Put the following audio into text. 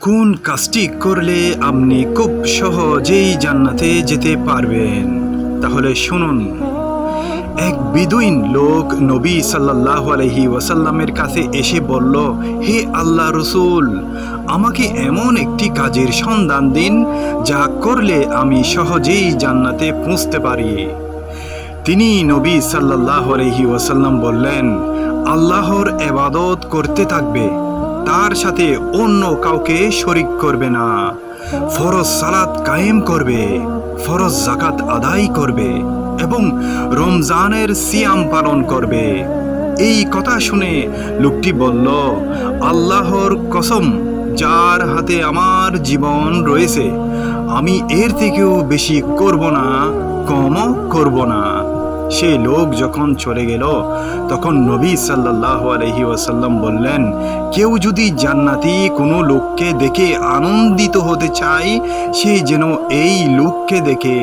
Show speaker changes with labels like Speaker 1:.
Speaker 1: কোন কাজটি করলে আপনি খুব সহজেই জান্নাতে যেতে পারবেন? তাহলে শুনুন। এক বেদুইন লোক নবী সাল্লাল্লাহু আলাইহি ওয়াসাল্লামের কাছে এসে বলল, হে আল্লাহ রসুল, আমাকে এমন একটি কাজের সন্ধান দিন যা করলে আমি সহজেই জান্নাতে পৌঁছতে পারি। তিনি নবী সাল্লাল্লাহু আলাইহি ওয়াসাল্লাম বললেন, আল্লাহর ইবাদত করতে থাকবে, তার সাথে অন্য কাউকে শরিক করবে না, ফরজ সালাত কায়েম করবে, ফরজ যাকাত আদায় করবে এবং রমজানের সিয়াম পালন করবে। এই কথা শুনে লোকটি বলল, আল্লাহর কসম, যার হাতে আমার জীবন রয়েছে, আমি এর থেকেও বেশি করব না, কমও করব না। সেই লোক যখন চলে গেল তখন নবী সাল্লাল্লাহু আলাইহি ওয়াসাল্লাম বললেন, কেউ যদি জান্নাতি কোনো লোককে দেখে আনন্দিত হতে চায়, সে যেন এই লোককে দেখে।